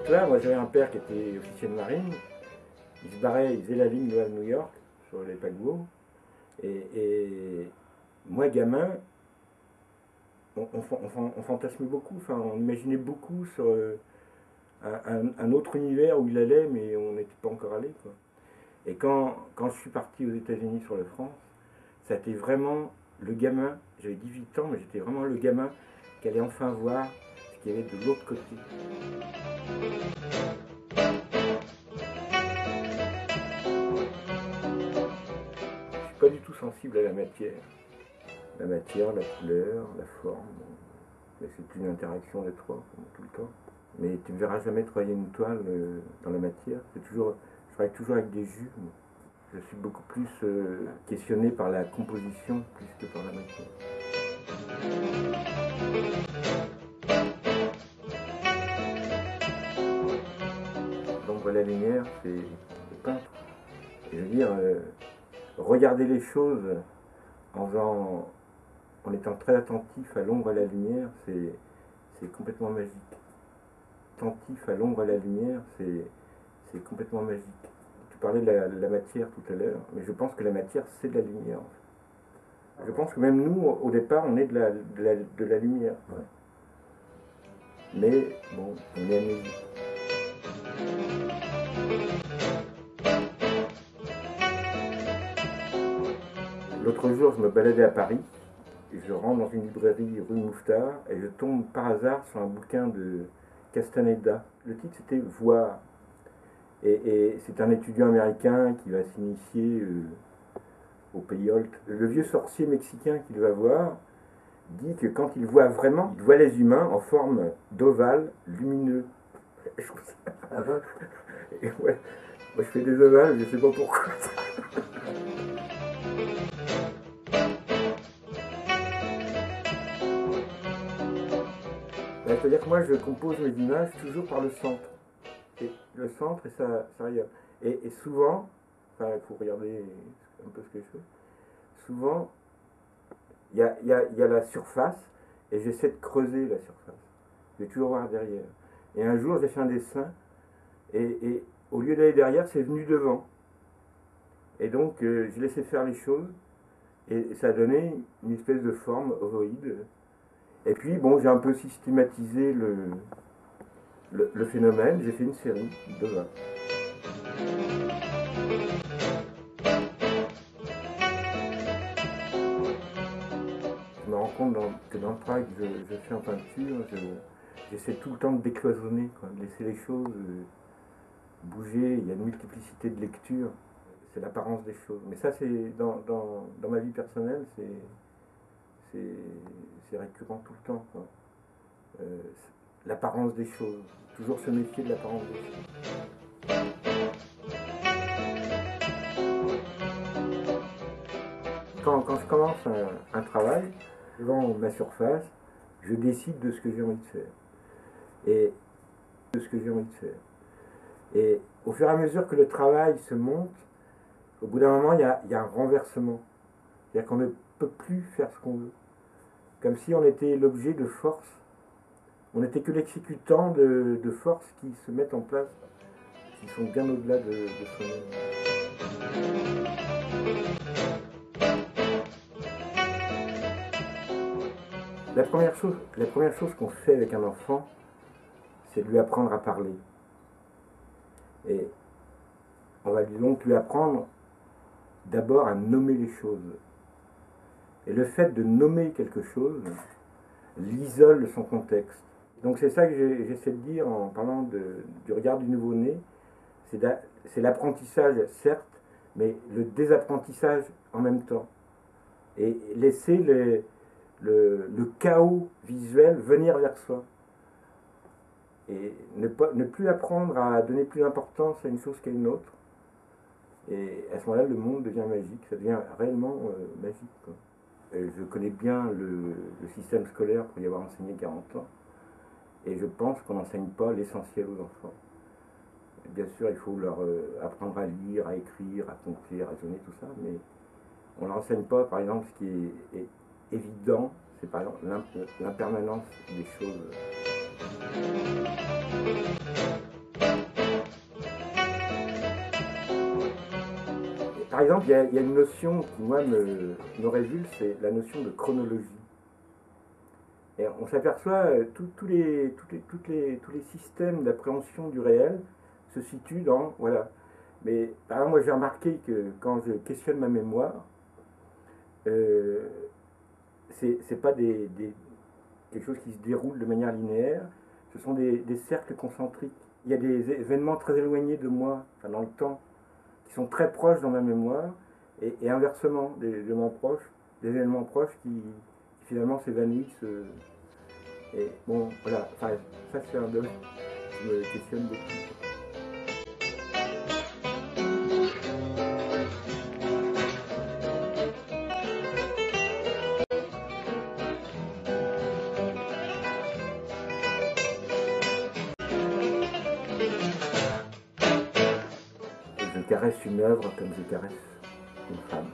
époque-là, moi j'avais un père qui était officier de marine. Il se barrait, il faisait la ligne New York sur les paquebots. Et moi, gamin, on fantasmait beaucoup, enfin, on imaginait beaucoup sur un autre univers où il allait, mais on n'était pas encore allé, quoi. Et quand je suis parti aux États-Unis sur le France, ça a été vraiment le gamin, j'avais 18 ans, mais j'étais vraiment le gamin qui allait enfin voir ce qu'il y avait de l'autre côté. Je suis pas du tout sensible à la matière. La matière, la couleur, la forme. Mais c'est une interaction des trois, tout le temps. Mais tu ne verras jamais travailler une toile dans la matière. Je travaille toujours avec des jus. Je suis beaucoup plus questionné par la composition plus que par la matière. L'ombre et la lumière, c'est le peintre. Et je veux dire, regarder les choses en étant très attentif à l'ombre et à la lumière, c'est complètement magique. Attentif à l'ombre et à la lumière, c'est complètement magique. Tu parlais de la matière tout à l'heure, mais je pense que la matière, c'est de la lumière. En fait. Je pense que même nous, au départ, on est de la lumière. Ouais. Mais bon, on est amnésique. L'autre jour, je me baladais à Paris, et je rentre dans une librairie rue Mouffetard, et je tombe par hasard sur un bouquin de Castaneda. Le titre, c'était Voir. Et c'est un étudiant américain qui va s'initier au pays Holt. Le vieux sorcier mexicain qu'il va voir dit que quand il voit vraiment, il voit les humains en forme d'ovale lumineux. Et ouais, moi je fais des ovales, je sais pas pourquoi. C'est-à-dire que moi je compose mes images toujours par le centre. Et le centre et ça rayonne. Et souvent, enfin il faut regarder un peu ce que je fais, souvent il y a la surface et j'essaie de creuser la surface. Je vais toujours voir derrière. Et un jour j'ai fait un dessin et au lieu d'aller derrière, c'est venu devant. Et donc j'ai laissé faire les choses et ça a donné une espèce de forme ovoïde. Et puis bon, j'ai un peu systématisé le phénomène, j'ai fait une série de 20. Je me rends compte que dans le travail que je fais en peinture, j'essaie tout le temps de décloisonner, quoi, de laisser les choses bouger. Il y a une multiplicité de lectures, c'est l'apparence des choses. Mais ça, c'est dans ma vie personnelle, c'est récurrent tout le temps, quoi. L'apparence des choses, toujours se méfier de l'apparence des choses. Quand je commence un travail, devant ma surface, je décide de ce que j'ai envie de faire. Et au fur et à mesure que le travail se monte, au bout d'un moment, il y a un renversement. C'est-à-dire qu'on ne peut plus faire ce qu'on veut. Comme si on était l'objet de force. On n'était que l'exécutant de forces qui se mettent en place, qui sont bien au-delà de soi-même. La première chose qu'on fait avec un enfant, c'est de lui apprendre à parler. Et on va donc lui apprendre d'abord à nommer les choses. Et le fait de nommer quelque chose l'isole de son contexte. Donc c'est ça que j'essaie de dire en parlant du regard du nouveau-né. C'est l'apprentissage, certes, mais le désapprentissage en même temps. Et laisser le chaos visuel venir vers soi. Et ne plus apprendre à donner plus d'importance à une chose qu'à une autre. Et à ce moment-là, le monde devient magique, ça devient réellement magique, quoi. Je connais bien le système scolaire pour y avoir enseigné 40 ans. Et je pense qu'on n'enseigne pas l'essentiel aux enfants. Et bien sûr, il faut leur apprendre à lire, à écrire, à compter, à raisonner, tout ça, mais on ne leur enseigne pas, par exemple, ce qui est évident, c'est par exemple l'impermanence des choses. par exemple, il y a une notion qui, moi, me révulse, c'est la notion de chronologie. Et on s'aperçoit, tous les systèmes d'appréhension du réel se situent dans, voilà. Mais par exemple, moi j'ai remarqué que quand je questionne ma mémoire, euh, c'est pas quelque chose qui se déroule de manière linéaire, ce sont des cercles concentriques. Il y a des événements très éloignés de moi, enfin dans le temps, qui sont très proches dans ma mémoire, et inversement, des éléments proches, des événements proches qui finalement s'évanouissent. Et bon, voilà, enfin, ça c'est un domaine qui me questionne beaucoup. Et je caresse une œuvre comme je caresse une femme.